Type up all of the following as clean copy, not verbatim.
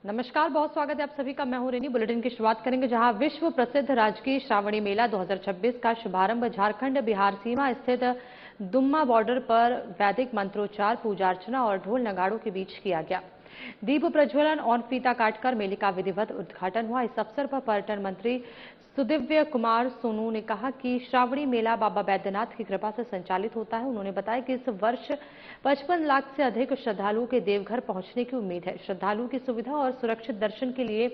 नमस्कार, बहुत स्वागत है आप सभी का। मैं हूं रेनी। बुलेटिन की शुरुआत करेंगे जहां विश्व प्रसिद्ध राजकीय श्रावणी मेला 2026 का शुभारंभ झारखंड बिहार सीमा स्थित दुम्मा बॉर्डर पर वैदिक मंत्रोच्चार, पूजा अर्चना और ढोल नगाड़ों के बीच किया गया। दीप प्रज्वलन और फीता काटकर मेले का विधिवत उद्घाटन हुआ। इस अवसर पर पर्यटन मंत्री सुदिव्य कुमार सोनू ने कहा कि श्रावणी मेला बाबा बैद्यनाथ की कृपा से संचालित होता है। उन्होंने बताया कि इस वर्ष 55 लाख से अधिक श्रद्धालुओं के देवघर पहुंचने की उम्मीद है। श्रद्धालुओं की सुविधा और सुरक्षित दर्शन के लिए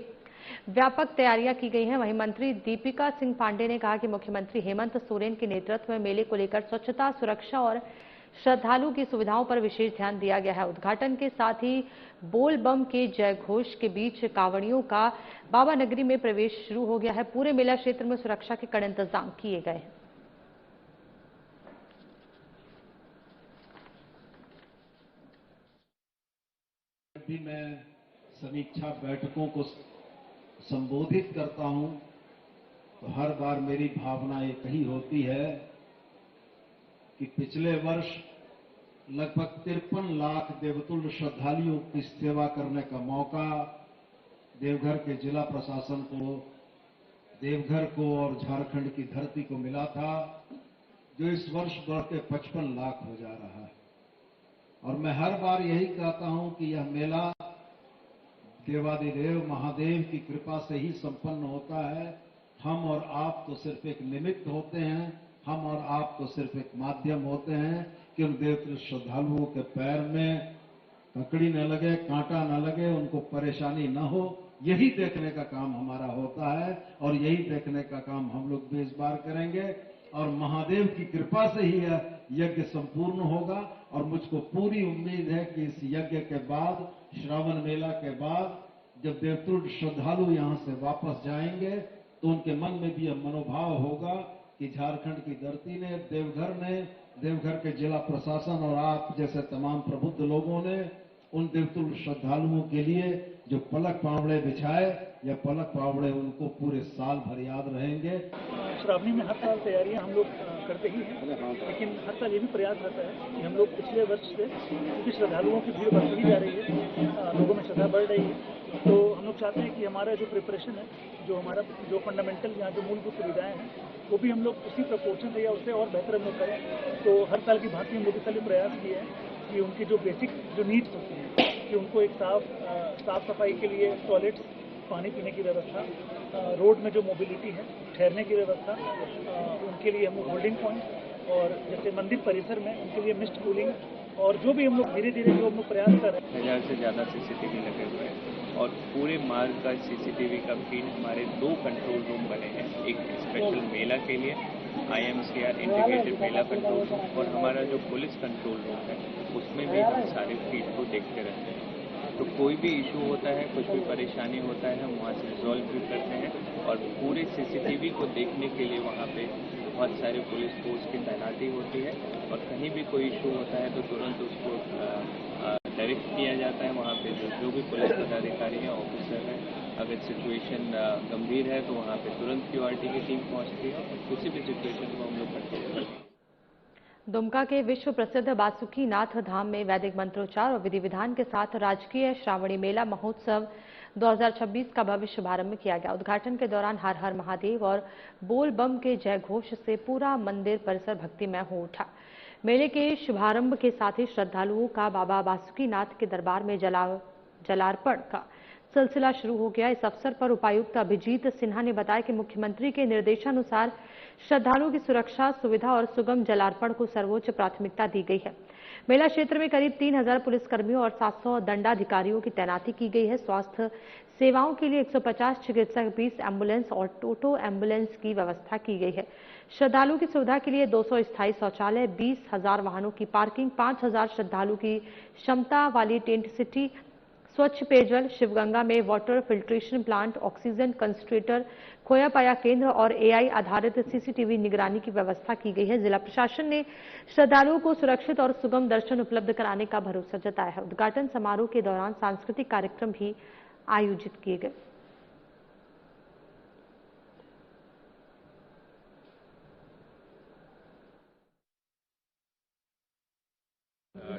व्यापक तैयारियां की गई हैं। वहीं मंत्री दीपिका सिंह पांडे ने कहा कि मुख्यमंत्री हेमंत सोरेन के नेतृत्व में मेले को लेकर स्वच्छता, सुरक्षा और श्रद्धालु की सुविधाओं पर विशेष ध्यान दिया गया है। उद्घाटन के साथ ही बोल बम के जय घोष के बीच कांवड़ियों का बाबा नगरी में प्रवेश शुरू हो गया है। पूरे मेला क्षेत्र में सुरक्षा के कड़े इंतजाम किए गए हैं। भी मैं समीक्षा बैठकों को संबोधित करता हूं तो हर बार मेरी भावना एक ही होती है कि पिछले वर्ष लगभग 53 लाख देवतुल्य श्रद्धालुओं की सेवा करने का मौका देवघर के जिला प्रशासन को, देवघर को और झारखंड की धरती को मिला था, जो इस वर्ष बढ़ के 55 लाख हो जा रहा है। और मैं हर बार यही कहता हूं कि यह मेला देवादिदेव महादेव की कृपा से ही संपन्न होता है। हम और आप तो सिर्फ एक निमित्त होते हैं, हम और आप तो सिर्फ एक माध्यम होते हैं कि उन देवतुल्य श्रद्धालुओं के पैर में ककड़ी न लगे, कांटा न लगे, उनको परेशानी न हो। यही देखने का काम हमारा होता है और यही देखने का काम हम लोग भी इस बार करेंगे। और महादेव की कृपा से ही यह यज्ञ संपूर्ण होगा और मुझको पूरी उम्मीद है कि इस यज्ञ के बाद, श्रावण मेला के बाद, जब देवतुल्य श्रद्धालु यहां से वापस जाएंगे तो उनके मन में भी यह मनोभाव होगा कि झारखंड की धरती ने, देवघर ने, देवघर के जिला प्रशासन और आप जैसे तमाम प्रबुद्ध लोगों ने उन देवतुल्य श्रद्धालुओं के लिए जो पलक पावड़े बिछाए, या पलक पावड़े उनको पूरे साल भर याद रहेंगे। श्रावणी में हर साल तैयारियां हम लोग करते ही हैं, लेकिन हर साल ये भी प्रयास रहता है कि हम लोग पिछले वर्ष से, क्योंकि श्रद्धालुओं की भीड़ बढ़ती ही जा रही है, लोगों में श्रद्धा बढ़ रही है, तो हम लोग चाहते हैं कि हमारा जो प्रिपरेशन है, जो फंडामेंटल यहाँ जो मूलभूत सुविधाएं हैं, वो भी हम लोग उसी प्रपोर्शन से या उससे और बेहतर हम लोग करें। तो हर साल की भांति मोदी साल प्रयास किए हैं कि उनकी जो बेसिक जो नीड्स होती हैं, कि उनको एक साफ सफाई के लिए टॉयलेट्स, पानी पीने की व्यवस्था, रोड में जो मोबिलिटी है, ठहरने की व्यवस्था, उनके लिए हम होल्डिंग पॉइंट, और जैसे मंदिर परिसर में उनके लिए मिस्ट कूलिंग, और जो भी हम लोग धीरे धीरे जो हम लोग प्रयास कर रहे हैं। 1000 से ज़्यादा सीसीटीवी लगे हुए हैं और पूरे मार्ग का सीसीटीवी का फीड हमारे 2 कंट्रोल रूम बने हैं। एक स्पेशल मेला के लिए IMCR इंटीग्रेटेड मेला कंट्रोल रूम, और हमारा जो पुलिस कंट्रोल रूम है उसमें भी हम सारे फीड को देखते रहते हैं। तो कोई भी इशू होता है, कुछ भी परेशानी होता है, हम वहाँ से रिजॉल्व भी करते हैं। और पूरे सीसीटीवी को देखने के लिए वहाँ पे बहुत सारे पुलिस फोर्स की तैनाती होती है, और कहीं भी कोई इशू होता है तो तुरंत उसको डायरेक्ट किया जाता है। वहाँ पे जो भी पुलिस पदाधिकारी हैं, ऑफिसर हैं, अगर सिचुएशन गंभीर है तो वहाँ पे तुरंत QRT की टीम पहुँचती है और किसी भी सिचुएशन को हम लोग कंट्रोल करते हैं। दुमका के विश्व प्रसिद्ध बासुकीनाथ धाम में वैदिक मंत्रोच्चार और विधि विधान के साथ राजकीय श्रावणी मेला महोत्सव 2026 का भव्य शुभारंभ किया गया। उद्घाटन के दौरान हर हर महादेव और बोल बम के जय घोष से पूरा मंदिर परिसर भक्तिमय हो उठा। मेले के शुभारंभ के साथ ही श्रद्धालुओं का बाबा बासुकीनाथ के दरबार में जलार्पण का सिलसिला शुरू हो गया। इस अवसर पर उपायुक्त अभिजीत सिन्हा ने बताया कि मुख्यमंत्री के निर्देशानुसार श्रद्धालुओं की सुरक्षा, सुविधा और सुगम जलार्पण को सर्वोच्च प्राथमिकता दी गई है। मेला क्षेत्र में करीब 3000 पुलिसकर्मियों और 700 दंडाधिकारियों की तैनाती की गई है। स्वास्थ्य सेवाओं के लिए 150 चिकित्सक, 20 एम्बुलेंस और टोटो एम्बुलेंस की व्यवस्था की गई है। श्रद्धालुओं की सुविधा के लिए 200 स्थायी शौचालय, 20,000 वाहनों की पार्किंग, 5000 श्रद्धालु की क्षमता वाली टेंट सिटी, स्वच्छ पेयजल, शिवगंगा में water filtration plant, oxygen concentrator, खोया पाया केंद्र और AI आधारित CCTV निगरानी की व्यवस्था की गई है। जिला प्रशासन ने श्रद्धालुओं को सुरक्षित और सुगम दर्शन उपलब्ध कराने का भरोसा जताया है। उद्घाटन समारोह के दौरान सांस्कृतिक कार्यक्रम भी आयोजित किए गए।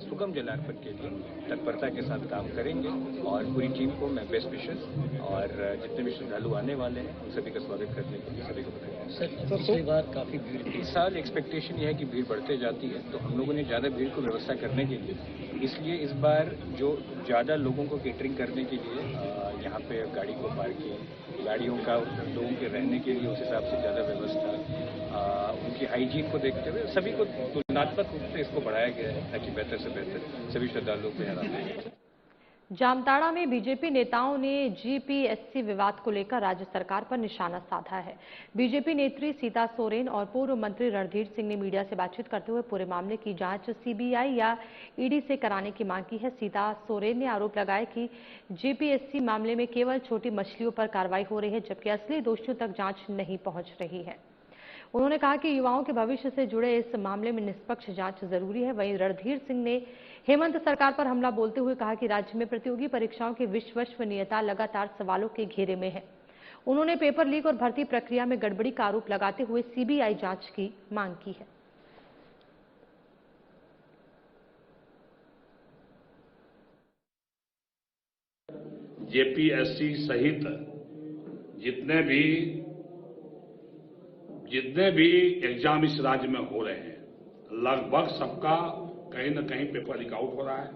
सुगम जलार्पण के लिए तत्परता के साथ काम करेंगे और पूरी टीम को मैं बेस्ट विशेस और जितने भी श्रद्धालु आने वाले हैं उन सभी का स्वागत करने के लिए सभी को बताया। सर, पिछली बार काफी भीड़ थी। इस साल एक्सपेक्टेशन यह है कि भीड़ बढ़ते जाती है, तो हम लोगों ने ज़्यादा भीड़ को व्यवस्था करने के लिए इसलिए इस बार जो ज़्यादा लोगों को केटरिंग करने के लिए यहाँ पे गाड़ी को पार्किंग, गाड़ियों का लोगों के रहने के लिए उस हिसाब से ज़्यादा व्यवस्था, उनकी हाइजीन को देखते हुए सभी को तुलनात्मक रूप से इसको बढ़ाया गया है ताकि बेहतर से बेहतर सभी श्रद्धालुओं को यहाँ आए। जामताड़ा में बीजेपी नेताओं ने जीपीएससी विवाद को लेकर राज्य सरकार पर निशाना साधा है। बीजेपी नेत्री सीता सोरेन और पूर्व मंत्री रणधीर सिंह ने मीडिया से बातचीत करते हुए पूरे मामले की जांच सीबीआई या ईडी से कराने की मांग की है। सीता सोरेन ने आरोप लगाया कि जीपीएससी मामले में केवल छोटी मछलियों पर कार्रवाई हो रही है, जबकि असली दोषियों तक जांच नहीं पहुंच रही है। उन्होंने कहा कि युवाओं के भविष्य से जुड़े इस मामले में निष्पक्ष जांच जरूरी है। वहीं रणधीर सिंह ने हेमंत सरकार पर हमला बोलते हुए कहा कि राज्य में प्रतियोगी परीक्षाओं की विश्वसनीयता लगातार सवालों के घेरे में है। उन्होंने पेपर लीक और भर्ती प्रक्रिया में गड़बड़ी का आरोप लगाते हुए सीबीआई जांच की मांग की है। जेपीएससी सहित जितने भी एग्जाम इस राज्य में हो रहे हैं, लगभग सबका कहीं न कहीं पेपर लीक आउट हो रहा है।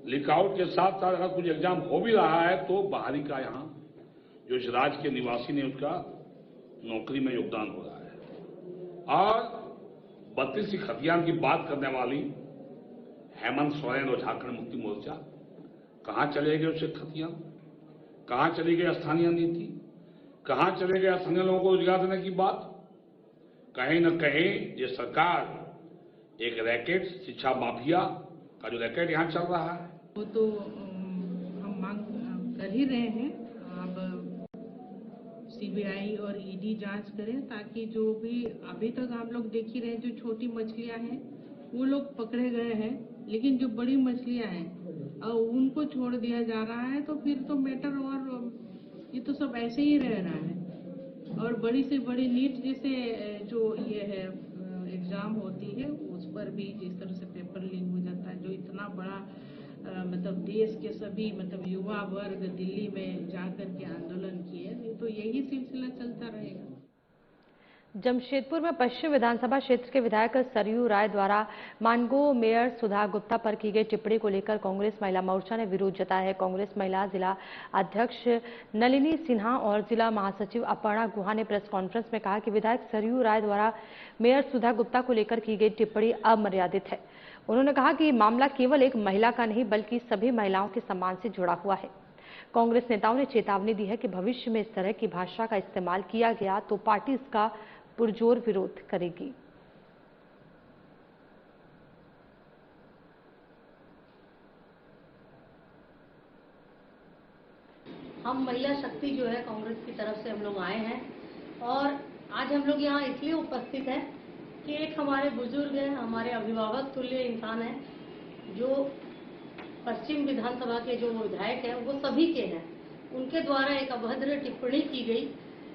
लीक आउट के साथ साथ अगर कुछ एग्जाम हो भी रहा है तो बाहरी का यहाँ जो इस राज्य के निवासी ने उसका नौकरी में योगदान हो रहा है। और 32 सिख हथियार की बात करने वाली हेमंत सोरेन और झारखंड मुक्ति मोर्चा, कहां चले गए सिख हथियार, कहां चली गई स्थानीय नीति, कहां चले गए स्थानीय लोगों को रोजगार देने की बात। कहीं न कहीं ये सरकार एक रैकेट, शिक्षा माफिया का जो रैकेट यहां चल रहा है वो तो हम मांग कर ही रहे हैं। अब सीबीआई और ईडी जांच करें ताकि जो भी अभी तक हम लोग देख ही रहे हैं, जो छोटी मछलियां हैं वो लोग पकड़े गए हैं, लेकिन जो बड़ी मछलियां हैं और उनको छोड़ दिया जा रहा है, तो फिर तो मैटर और ये तो सब ऐसे ही रह रहा है। और बड़ी से बड़ी नीट जैसे जो ये है एग्जाम होती है उस पर भी जिस तरह से पेपर लीक हो जाता है, जो इतना बड़ा मतलब देश के सभी मतलब युवा वर्ग दिल्ली में जाकर के आंदोलन किए, तो यही सिलसिला चलता रहेगा। जमशेदपुर में पश्चिम विधानसभा क्षेत्र के विधायक सरयू राय द्वारा मानगो मेयर सुधा गुप्ता पर की गई टिप्पणी को लेकर कांग्रेस महिला मोर्चा ने विरोध जताया है। कांग्रेस महिला जिला अध्यक्ष नलिनी सिन्हा और जिला महासचिव अपर्णा गुहा ने प्रेस कॉन्फ्रेंस में कहा कि विधायक सरयू राय द्वारा मेयर सुधा गुप्ता को लेकर की गई टिप्पणी अमर्यादित है। उन्होंने कहा कि मामला केवल एक महिला का नहीं बल्कि सभी महिलाओं के सम्मान से जुड़ा हुआ है। कांग्रेस नेताओं ने चेतावनी दी है कि भविष्य में इस तरह की भाषा का इस्तेमाल किया गया तो पार्टी इसका पुरजोर विरोध करेगी। हम महिला शक्ति जो है कांग्रेस की तरफ से हम लोग आए हैं और आज हम लोग यहाँ इसलिए उपस्थित हैं कि एक हमारे बुजुर्ग हैं, हमारे अभिभावक तुल्य इंसान हैं, जो पश्चिम विधानसभा के जो विधायक हैं वो सभी के हैं। उनके द्वारा एक अभद्र टिप्पणी की गई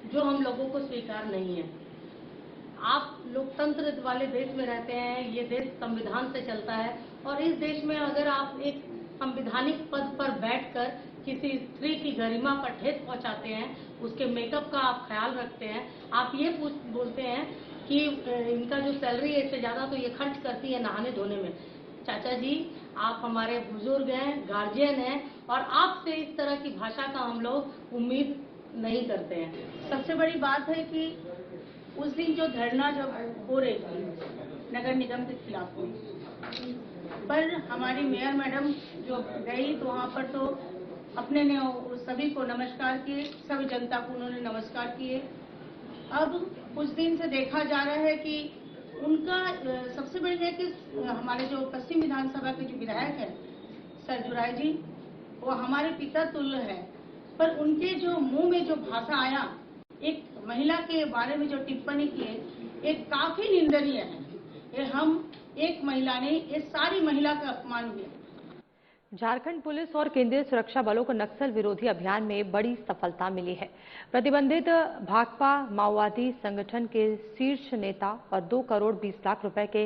जो हम लोगों को स्वीकार नहीं है। आप लोकतंत्र वाले देश में रहते हैं, ये देश संविधान से चलता है और इस देश में अगर आप एक संवैधानिक पद पर बैठकर किसी स्त्री की गरिमा पर ठेस पहुंचाते हैं, उसके मेकअप का आप ख्याल रखते हैं, आप ये बोलते हैं कि इनका जो सैलरी है इससे ज्यादा तो ये खर्च करती है नहाने धोने में। चाचा जी, आप हमारे बुजुर्ग हैं, गार्जियन हैं और आपसे इस तरह की भाषा का हम लोग उम्मीद नहीं करते हैं। सबसे बड़ी बात है कि उस दिन जो धरना जब हो रही थी नगर निगम के खिलाफ पर हमारी मेयर मैडम जो गई तो वहाँ पर तो अपने ने सभी को नमस्कार किए, सभी जनता को उन्होंने नमस्कार किए। अब कुछ दिन से देखा जा रहा है कि उनका सबसे बड़ी है कि हमारे जो पश्चिम विधानसभा के जो विधायक है सरयू राय जी, वो हमारे पिता तुल्य है, पर उनके जो मुंह में जो भाषा आया एक महिला के बारे में जो टिप्पणी की है, एक काफी निंदनीय है। ये हम एक महिला ने ये सारी महिला का अपमान हुआ। झारखंड पुलिस और केंद्रीय सुरक्षा बलों को नक्सल विरोधी अभियान में बड़ी सफलता मिली है। प्रतिबंधित भाकपा माओवादी संगठन के शीर्ष नेता और 2 करोड़ 20 लाख रुपए के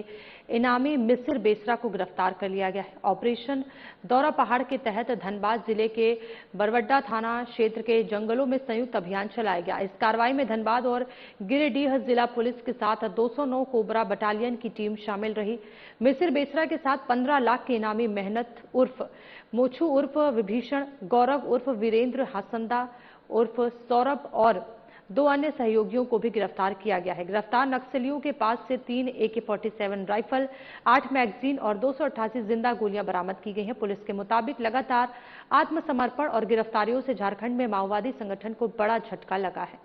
इनामी मिसिर बेसरा को गिरफ्तार कर लिया गया है। ऑपरेशन दौरा पहाड़ के तहत धनबाद जिले के बरवड्डा थाना क्षेत्र के जंगलों में संयुक्त अभियान चलाया गया। इस कार्रवाई में धनबाद और गिरिडीह जिला पुलिस के साथ 209 कोबरा बटालियन की टीम शामिल रही। मिसिर बेसरा के साथ 15 लाख के इनामी मेहनत उर्फ मोछू उर्फ विभीषण, गौरव उर्फ वीरेंद्र, हसंदा उर्फ सौरभ और 2 अन्य सहयोगियों को भी गिरफ्तार किया गया है। गिरफ्तार नक्सलियों के पास से 3 AK-47 राइफल, 8 मैगजीन और 288 जिंदा गोलियां बरामद की गई हैं। पुलिस के मुताबिक लगातार आत्मसमर्पण और गिरफ्तारियों से झारखंड में माओवादी संगठन को बड़ा झटका लगा है।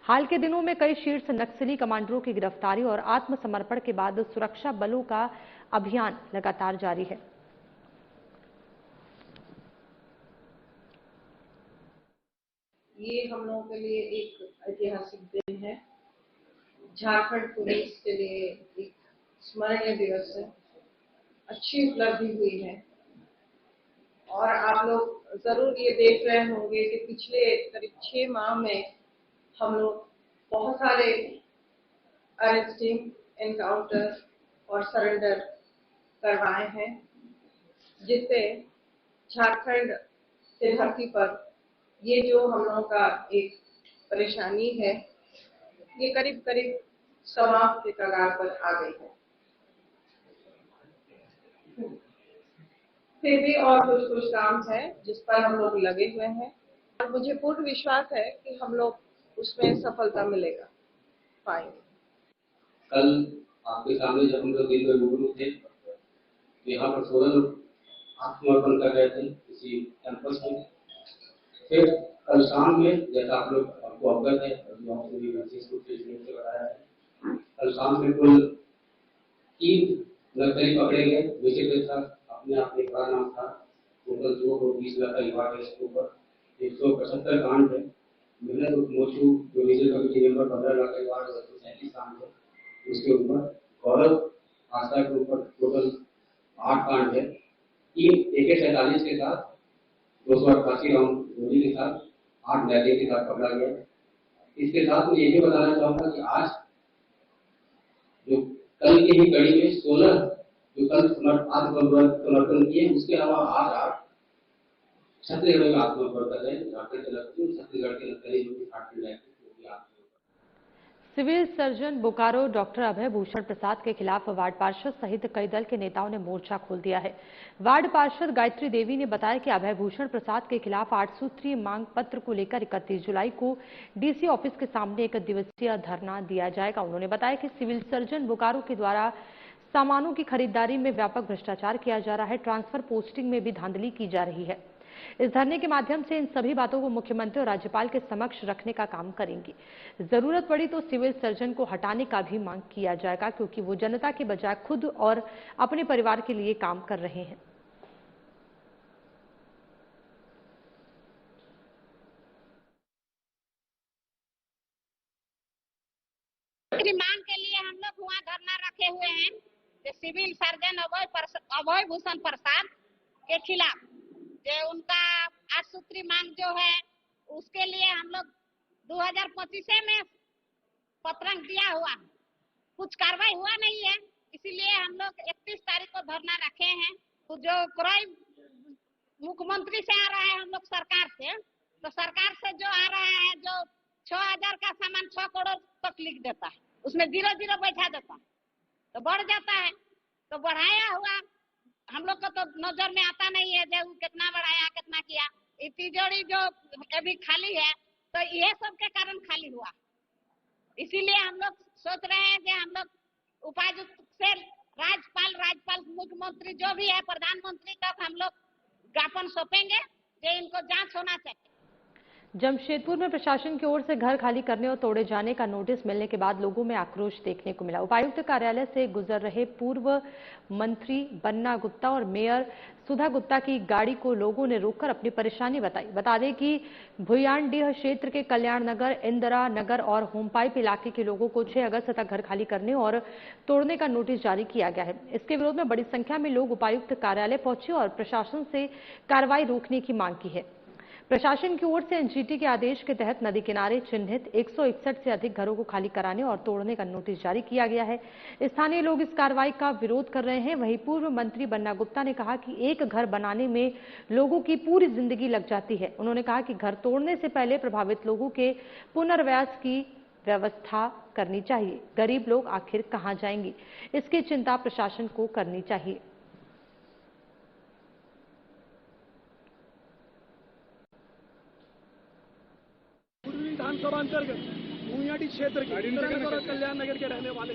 हाल के दिनों में कई शीर्ष नक्सली कमांडरों की गिरफ्तारी और आत्मसमर्पण के बाद सुरक्षा बलों का अभियान लगातार जारी है। ये हम लोगों के लिए एक ऐतिहासिक दिन है। झारखंड पुलिस के लिए एक स्मरणीय दिवस है। अच्छी उपलब्धि हुई है और आप लोग जरूर ये देख रहे होंगे कि पिछले करीब 6 माह में हम लोग बहुत सारे अरेस्टिंग, एनकाउंटर और सरेंडर करवाए हैं, जिससे झारखंड से धरती पर ये जो हम लोगों का एक परेशानी है, ये करीब करीब समाप्त के कगार पर आ गई है। फिर भी और कुछ काम है जिस पर हम लोग लगे हुए हैं और मुझे पूर्ण विश्वास है कि हम लोग उसमें सफलता मिलेगा पाएंगे। कल आपके सामने जब हम लोग दिन में रूबरू थे, यहाँ पर 16 लोग आत्मसमर्पण कर रहे थे किसी कैंपस में। फिर कल शाम में, जैसा आप लोग आपको अवगत है, से बताया है, कल शाम में कुल 3 नक्सली पकड़े गए। मिसिर बेसरा अपने आप में बड़ा नाम था। टोटल 220 लाख का विभाग है। इसके ऊपर 175 कांड है। मेहनत मोचू जो रीजनल कमेटी मेंबर 15 लाख का विभाग 237 कांड है। उसके ऊपर गौरव आस्था के ऊपर टोटल 8 कांड है। 3 AK-47 के साथ 288 राउंड गोली के साथ 8 मैगजीन के साथ पकड़ा गया। इसके साथ मैं ये भी बताना चाहूंगा कि आज जो कल की ही कड़ी में 16 जो कल आत्मसमर्पण किए, उसके अलावा आज 8 छत्तीसगढ़ में आत्मसमर्पण कर रहे हैं। छत्तीसगढ़ के नक्सली जो भी झारखंड है। सिविल सर्जन बोकारो डॉक्टर अभय भूषण प्रसाद के खिलाफ वार्ड पार्षद सहित कई दल के नेताओं ने मोर्चा खोल दिया है। वार्ड पार्षद गायत्री देवी ने बताया कि अभय भूषण प्रसाद के खिलाफ 8 सूत्रीय मांग पत्र को लेकर 31 जुलाई को डीसी ऑफिस के सामने 1 दिवसीय धरना दिया जाएगा। उन्होंने बताया कि सिविल सर्जन बोकारो के द्वारा सामानों की खरीदारी में व्यापक भ्रष्टाचार किया जा रहा है, ट्रांसफर पोस्टिंग में भी धांधली की जा रही है। इस धरने के माध्यम से इन सभी बातों को मुख्यमंत्री और राज्यपाल के समक्ष रखने का काम करेंगे। जरूरत पड़ी तो सिविल सर्जन को हटाने का भी मांग किया जाएगा, क्योंकि वो जनता के बजाय खुद और अपने परिवार के लिए काम कर रहे हैं। मांग के लिए हम लोग वहाँ धरना रखे हुए हैं कि सिविल सर्जन अभय भूषण प्रसाद के खिलाफ जो उनका 8 सूत्री मांग जो है, उसके लिए हम लोग 2025 में पत्र दिया हुआ, कुछ कार्रवाई हुआ नहीं है। इसीलिए हम लोग 31 तारीख को धरना रखे हैं। तो जो क्रय मुख्यमंत्री से आ रहा है, हम लोग सरकार से, तो सरकार से जो आ रहा है, जो 6000 का सामान 6 करोड़ तक लिख देता है, उसमें 0 बैठा देता है, तो बढ़ जाता है। तो बढ़ाया हुआ हम लोग को तो नजर में आता नहीं है जो कितना बढ़ाया कितना किया। तिजोरी जो अभी खाली है, तो ये सब के कारण खाली हुआ। इसीलिए हम लोग सोच रहे हैं कि हम लोग उपायुक्त से राज्यपाल मुख्यमंत्री जो भी है, प्रधानमंत्री तक हम लोग ज्ञापन सौंपेंगे कि इनको जांच होना चाहिए। जमशेदपुर में प्रशासन की ओर से घर खाली करने और तोड़े जाने का नोटिस मिलने के बाद लोगों में आक्रोश देखने को मिला। उपायुक्त कार्यालय से गुजर रहे पूर्व मंत्री बन्ना गुप्ता और मेयर सुधा गुप्ता की गाड़ी को लोगों ने रोककर अपनी परेशानी बताई। बता दें कि भुयानडीह क्षेत्र के कल्याण नगर, इंदिरा नगर और होमपाइप इलाके के लोगों को 6 अगस्त तक घर खाली करने और तोड़ने का नोटिस जारी किया गया है। इसके विरोध में बड़ी संख्या में लोग उपायुक्त कार्यालय पहुंचे और प्रशासन से कार्रवाई रोकने की मांग की है। प्रशासन की ओर से एनजीटी के आदेश के तहत नदी किनारे चिन्हित 161 से अधिक घरों को खाली कराने और तोड़ने का नोटिस जारी किया गया है। स्थानीय लोग इस कार्रवाई का विरोध कर रहे हैं। वहीं पूर्व मंत्री बन्ना गुप्ता ने कहा कि एक घर बनाने में लोगों की पूरी जिंदगी लग जाती है। उन्होंने कहा कि घर तोड़ने से पहले प्रभावित लोगों के पुनर्वास की व्यवस्था करनी चाहिए। गरीब लोग आखिर कहां जाएंगे, इसकी चिंता प्रशासन को करनी चाहिए। विधानसभा अंतर्गत भूमियाडी क्षेत्र के कल्याण नगर के रहने वाले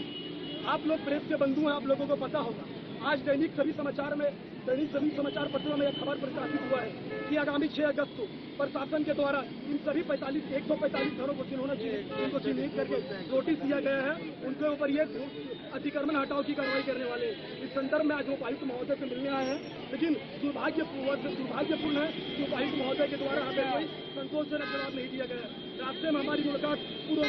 आप लोग प्रेस के बंधु हैं, आप लोगों को पता होगा। आज दैनिक सभी समाचार पत्रों में यह खबर प्रकाशित हुआ है कि आगामी 6 अगस्त को प्रशासन के द्वारा इन सभी 145 घरों को जिनको चिन्हित करके नोटिस दिया गया है, उनके ऊपर ये अतिक्रमण हटाओ की कार्रवाई करने वाले हैं। इस संदर्भ में आज उपायुक्त महोदय से मिलने आए हैं, लेकिन दुर्भाग्यपूर्ण है कि उपायुक्त महोदय के द्वारा हमें कोई संतोषजनक जवाब नहीं दिया गया। रास्ते में हमारी मुलाकात पूर्व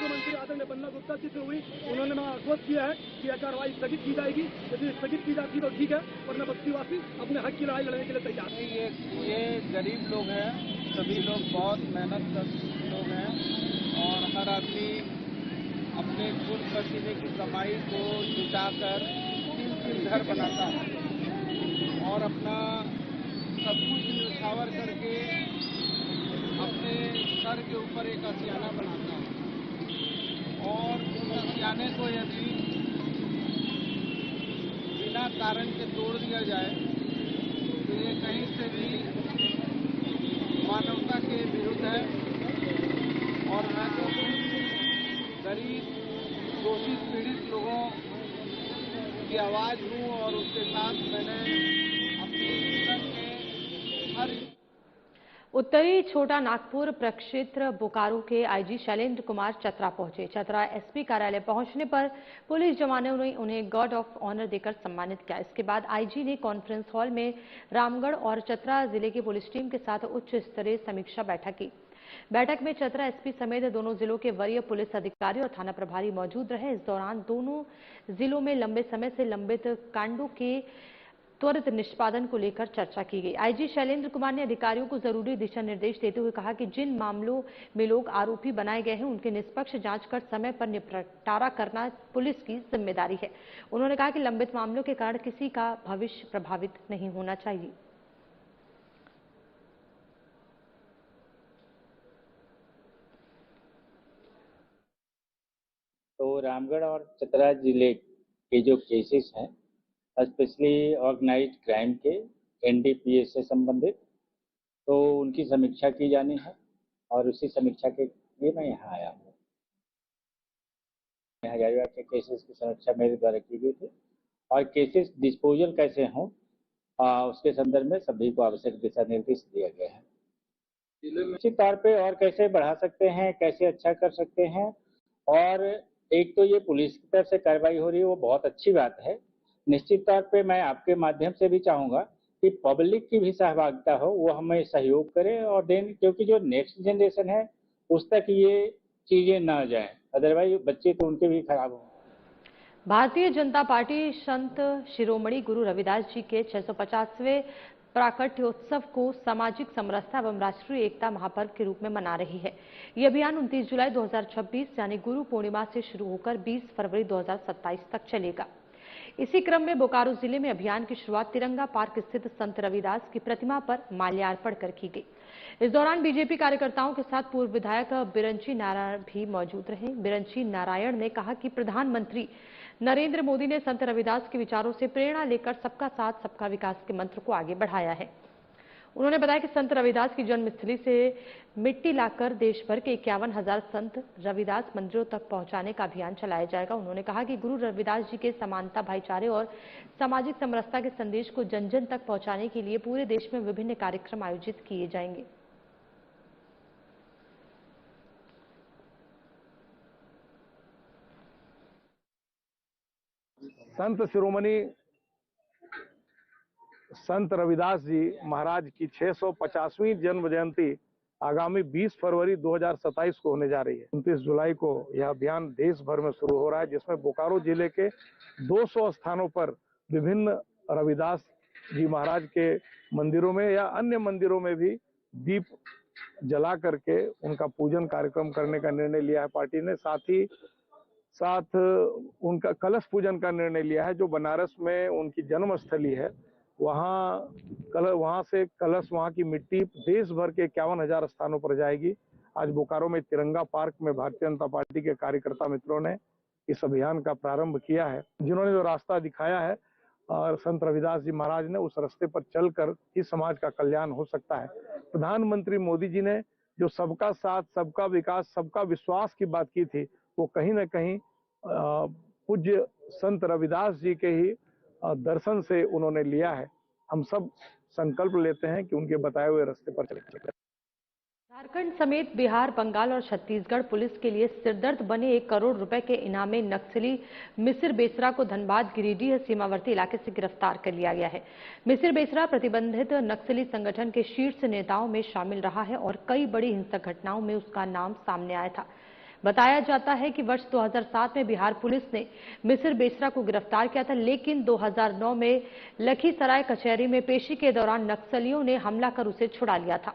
मंत्री आदरणीय बन्ना गुप्ता जी से हुई। उन्होंने मैं आश्वस्त किया है कि यह कार्रवाई स्थगित की जाएगी। यदि स्थगित की जाती तो ठीक है, वरना बस्तीवासी अपने हक की लड़ाई लड़ने के लिए तैयार है। ये गरीब लोग हैं, सभी लोग बहुत मेहनत कर लोग हैं और हर आदमी अपने खुद पसीने की कमाई को जुटाकर 3 घर बनाता है और अपना सब कुछ न्यौछावर करके अपने सर के ऊपर एक आशियाना बनाता है और उस आशियाने को यदि बिना कारण के तोड़ दिया जाए तो ये कहीं से भी मानवता के विरुद्ध है। और मैं तो गरीब शोषित पीड़ित लोगों की आवाज़ हूँ और उसके साथ मैंने अपने जीवन में हर उत्तरी छोटा नागपुर प्रक्षेत्र बोकारो के आईजी शैलेंद्र कुमार चतरा पहुंचे। चतरा एसपी कार्यालय पहुंचने पर पुलिस जवानों ने उन्हें गार्ड ऑफ ऑनर देकर सम्मानित किया। इसके बाद आईजी ने कॉन्फ्रेंस हॉल में रामगढ़ और चतरा जिले की पुलिस टीम के साथ उच्च स्तरीय समीक्षा बैठक की। बैठक में चतरा एसपी समेत दोनों जिलों के वरीय पुलिस अधिकारी और थाना प्रभारी मौजूद रहे। इस दौरान दोनों जिलों में लंबे समय से लंबित कांडों के त्वरित निष्पादन को लेकर चर्चा की गई। आईजी शैलेंद्र कुमार ने अधिकारियों को जरूरी दिशा निर्देश देते हुए कहा कि जिन मामलों में लोग आरोपी बनाए गए हैं उनकी निष्पक्ष जांच कर समय पर निपटारा करना पुलिस की जिम्मेदारी है। उन्होंने कहा कि लंबित मामलों के कारण किसी का भविष्य प्रभावित नहीं होना चाहिए। तो रामगढ़ और चतरा जिले के जो केसेस हैं, स्पेशली ऑर्गेनाइज्ड क्राइम के एनडीपीएस से संबंधित, तो उनकी समीक्षा की जानी है और उसी समीक्षा के लिए मैं यहाँ आया हूँ। हजारीबाग के केसेस की समीक्षा मेरे द्वारा की गई थी और केसेस डिस्पोजल कैसे हों उसके संदर्भ में सभी को आवश्यक दिशा निर्देश दिया गया है। निश्चित तौर पे और कैसे बढ़ा सकते हैं, कैसे अच्छा कर सकते हैं। और एक तो ये पुलिस की तरफ से कार्रवाई हो रही है, वो बहुत अच्छी बात है। निश्चित तौर पे मैं आपके माध्यम से भी चाहूंगा कि पब्लिक की भी सहभागिता हो, वो हमें सहयोग करे और देन, क्योंकि जो नेक्स्ट जनरेशन है उस तक ये चीजें ना जाए, अदरवाइज बच्चे तो उनके भी खराब हों। भारतीय जनता पार्टी संत शिरोमणि गुरु रविदास जी के 650वें प्राकट्योत्सव को सामाजिक समरसता एवं राष्ट्रीय एकता महापर्व के रूप में मना रही है। ये अभियान 29 जुलाई 2026 यानी गुरु पूर्णिमा से शुरू होकर 20 फरवरी 2027 तक चलेगा। इसी क्रम में बोकारो जिले में अभियान की शुरुआत तिरंगा पार्क स्थित संत रविदास की प्रतिमा पर माल्यार्पण कर की गई। इस दौरान बीजेपी कार्यकर्ताओं के साथ पूर्व विधायक बिरंची नारायण भी मौजूद रहे। बिरंची नारायण ने कहा कि प्रधानमंत्री नरेंद्र मोदी ने संत रविदास के विचारों से प्रेरणा लेकर सबका साथ सबका विकास के मंत्र को आगे बढ़ाया है। उन्होंने बताया कि संत रविदास की जन्मस्थली से मिट्टी लाकर देश भर के 51,000 संत रविदास मंदिरों तक पहुंचाने का अभियान चलाया जाएगा। उन्होंने कहा कि गुरु रविदास जी के समानता, भाईचारे और सामाजिक समरसता के संदेश को जन जन तक पहुंचाने के लिए पूरे देश में विभिन्न कार्यक्रम आयोजित किए जाएंगे। संत शिरोमणि संत रविदास जी महाराज की 650वीं जन्म जयंती आगामी 20 फरवरी 2027 को होने जा रही है। 29 जुलाई को यह अभियान देश भर में शुरू हो रहा है, जिसमें बोकारो जिले के 200 स्थानों पर विभिन्न रविदास जी महाराज के मंदिरों में या अन्य मंदिरों में भी दीप जला करके उनका पूजन कार्यक्रम करने का निर्णय लिया है पार्टी ने। साथ ही साथ उनका कलश पूजन का निर्णय लिया है। जो बनारस में उनकी जन्मस्थली है, वहाँ से कलश, वहाँ की मिट्टी देश भर के 51,000 स्थानों पर जाएगी। आज बोकारो में तिरंगा पार्क में भारतीय जनता पार्टी के कार्यकर्ता मित्रों ने इस अभियान का प्रारंभ किया है। जिन्होंने जो रास्ता दिखाया है और संत रविदास जी महाराज ने, उस रास्ते पर चलकर इस समाज का कल्याण हो सकता है। प्रधानमंत्री मोदी जी ने जो सबका साथ, सबका विकास, सबका विश्वास की बात की थी, वो कहीं न कहीं पूज्य संत रविदास जी के ही दर्शन से उन्होंने लिया है। हम सब संकल्प लेते हैं कि उनके बताए हुए रास्ते पर चलेंगे। झारखंड समेत बिहार, बंगाल और छत्तीसगढ़ पुलिस के लिए सिरदर्द बने 1 करोड़ रुपए के इनामी नक्सली मिसिर बेसरा को धनबाद गिरिडीह सीमावर्ती इलाके से गिरफ्तार कर लिया गया है। मिसिर बेसरा प्रतिबंधित नक्सली संगठन के शीर्ष नेताओं में शामिल रहा है और कई बड़ी हिंसक घटनाओं में उसका नाम सामने आया था। बताया जाता है कि वर्ष 2007 में बिहार पुलिस ने मिसिर बेसरा को गिरफ्तार किया था, लेकिन 2009 में लखीसराय कचहरी में पेशी के दौरान नक्सलियों ने हमला कर उसे छुड़ा लिया था।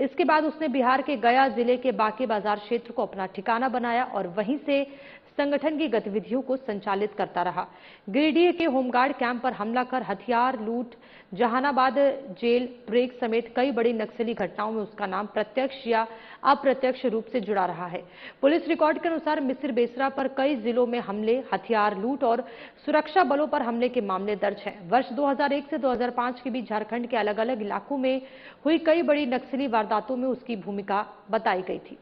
इसके बाद उसने बिहार के गया जिले के बाके बाजार क्षेत्र को अपना ठिकाना बनाया और वहीं से संगठन की गतिविधियों को संचालित करता रहा। गिरिडीह के होमगार्ड कैंप पर हमला कर हथियार लूट, जहानाबाद जेल ब्रेक समेत कई बड़ी नक्सली घटनाओं में उसका नाम प्रत्यक्ष या अप्रत्यक्ष रूप से जुड़ा रहा है। पुलिस रिकॉर्ड के अनुसार मिसिर बेसरा पर कई जिलों में हमले, हथियार लूट और सुरक्षा बलों पर हमले के मामले दर्ज हैं। वर्ष 2001 से 2005 के बीच झारखंड के अलग अलग इलाकों में हुई कई बड़ी नक्सली वारदातों में उसकी भूमिका बताई गई थी।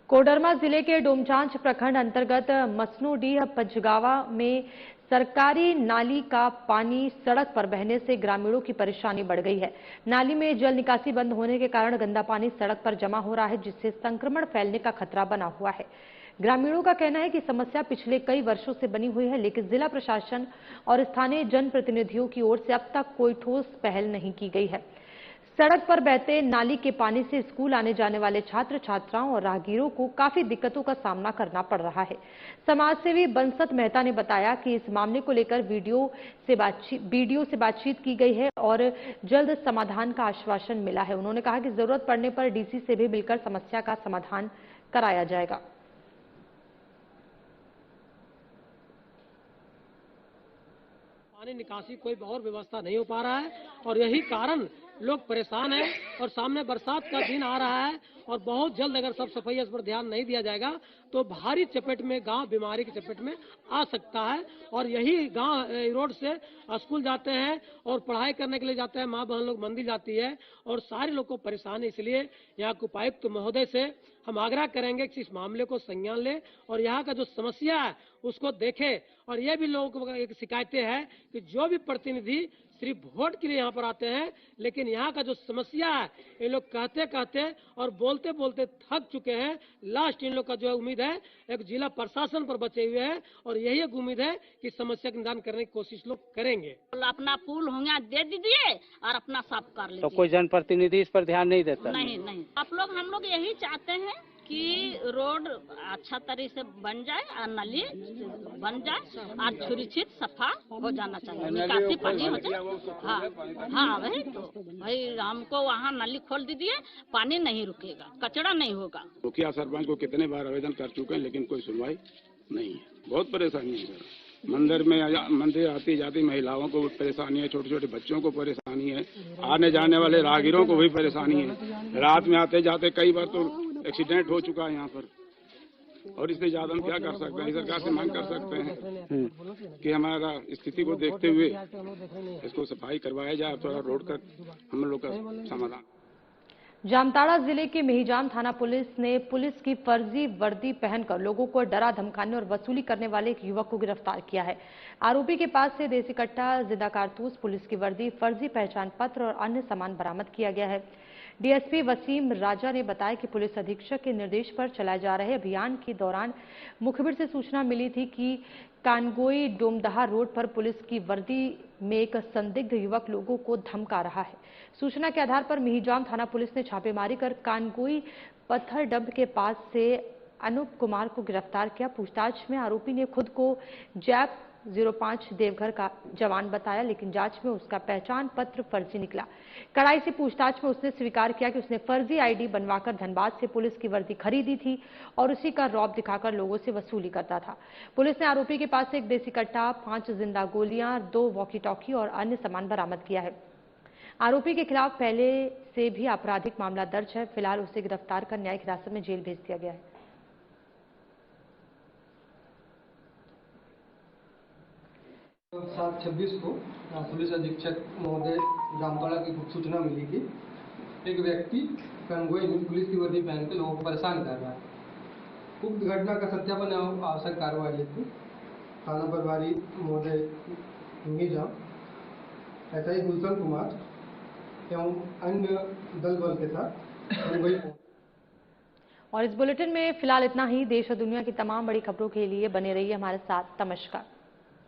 कोडरमा जिले के डोमचांच प्रखंड अंतर्गत मसनोडीह पंजगावा में सरकारी नाली का पानी सड़क पर बहने से ग्रामीणों की परेशानी बढ़ गई है। नाली में जल निकासी बंद होने के कारण गंदा पानी सड़क पर जमा हो रहा है, जिससे संक्रमण फैलने का खतरा बना हुआ है। ग्रामीणों का कहना है कि समस्या पिछले कई वर्षों से बनी हुई है, लेकिन जिला प्रशासन और स्थानीय जनप्रतिनिधियों की ओर से अब तक कोई ठोस पहल नहीं की गई है। सड़क पर बहते नाली के पानी से स्कूल आने जाने वाले छात्र छात्राओं और राहगीरों को काफी दिक्कतों का सामना करना पड़ रहा है। समाजसेवी बंसत मेहता ने बताया कि इस मामले को लेकर बीडीओ से बातचीत की गई है और जल्द समाधान का आश्वासन मिला है। उन्होंने कहा कि जरूरत पड़ने पर डीसी से भी मिलकर समस्या का समाधान कराया जाएगा। पानी निकासी कोई और व्यवस्था नहीं हो पा रहा है और यही कारण लोग परेशान हैं। और सामने बरसात का दिन आ रहा है और बहुत जल्द अगर सब सफाई इस पर ध्यान नहीं दिया जाएगा तो भारी चपेट में गांव बीमारी की चपेट में आ सकता है। और यही गांव रोड से स्कूल जाते हैं और पढ़ाई करने के लिए जाते हैं, माँ बहन लोग मंदिर जाती है और सारे लोग को परेशानी। इसलिए यहाँ के उपायुक्त महोदय से हम आग्रह करेंगे कि इस मामले को संज्ञान ले और यहाँ का जो समस्या है उसको देखे। और ये भी लोगों को एक शिकायतें हैं कि जो भी प्रतिनिधि सिर्फ वोट के लिए यहाँ पर आते हैं, लेकिन यहाँ का जो समस्या है ये लोग कहते कहते और बोलते बोलते थक चुके हैं। लास्ट इन लोग का जो है उम्मीद है एक जिला प्रशासन पर बचे हुए हैं और यही एक उम्मीद है कि समस्या का निदान करने की कोशिश लोग करेंगे। अपना पुल होंगे दे दीजिए और अपना साफ कर लीजिए। तो कोई जनप्रतिनिधि इस पर ध्यान नहीं देता? नहीं। हम लोग यही चाहते हैं कि रोड अच्छा तरीके से बन जाए और नाली बन जाए और सुरक्षित सफा हो जाना चाहिए, निकासी पानी हो जाए। हाँ वही तो भाई हमको वहाँ नाली खोल दीजिए, पानी नहीं रुकेगा, कचरा नहीं होगा। मुखिया सरपंच को कितने बार आवेदन कर चुके हैं लेकिन कोई सुनवाई नहीं है। बहुत परेशानी है सर। मंदिर आती जाती महिलाओं को परेशानी है, छोटे छोटे बच्चों को परेशानी है, आने जाने वाले राहगीरों को भी परेशानी है। रात में आते जाते कई बार तो एक्सीडेंट हो चुका है यहाँ पर। और इससे ज्यादा हम क्या कर सकते हैं? सरकार से मांग कर सकते हैं कि हमारा स्थिति को देखते हुए इसको सफाई करवाया जाए, थोड़ा रोड का हम लोग का समाधान। जामताड़ा जिले के मेहिजाम थाना पुलिस ने पुलिस की फर्जी वर्दी पहनकर लोगों को डरा धमकाने और वसूली करने वाले एक युवक को गिरफ्तार किया है। आरोपी के पास से देसी कट्टा, जिंदा कारतूस, पुलिस की वर्दी, फर्जी पहचान पत्र और अन्य सामान बरामद किया गया है। डीएसपी वसीम राजा ने बताया कि पुलिस अधीक्षक के निर्देश पर चलाए जा रहे अभियान के दौरान मुखबिर से सूचना मिली थी कि कानगोई डोमदहा रोड पर पुलिस की वर्दी में एक संदिग्ध युवक लोगों को धमका रहा है। सूचना के आधार पर मेहिजाम थाना पुलिस ने छापेमारी कर कानगोई पत्थर डंप के पास से अनूप कुमार को गिरफ्तार किया। पूछताछ में आरोपी ने खुद को जैप 05 देवघर का जवान बताया, लेकिन जांच में उसका पहचान पत्र फर्जी निकला। कड़ाई से पूछताछ में उसने स्वीकार किया कि उसने फर्जी आईडी बनवाकर धनबाद से पुलिस की वर्दी खरीदी थी और उसी का रौब दिखाकर लोगों से वसूली करता था। पुलिस ने आरोपी के पास से एक देसी कट्टा, 5 जिंदा गोलियां, 2 वॉकी टॉकी और अन्य सामान बरामद किया है। आरोपी के खिलाफ पहले से भी आपराधिक मामला दर्ज है। फिलहाल उसे गिरफ्तार कर न्यायिक हिरासत में जेल भेज दिया गया है। 7/26 को पुलिस अधीक्षक महोदय जामताड़ा की गुप्त सूचना मिली कि एक व्यक्ति कंगोई में पुलिस की वर्दी पहन के लोगों को परेशान कर रहा है। उक्त घटना का सत्यापन एवं आवश्यक कार्रवाई हेतु थाना प्रभारी महोदय मीजा, एसआई गुलशन कुमार एवं अन्य दल बल के साथ कंगोई। और इस बुलेटिन में फिलहाल इतना ही। देश और दुनिया की तमाम बड़ी खबरों के लिए बने रहिए हमारे साथ। नमस्कार।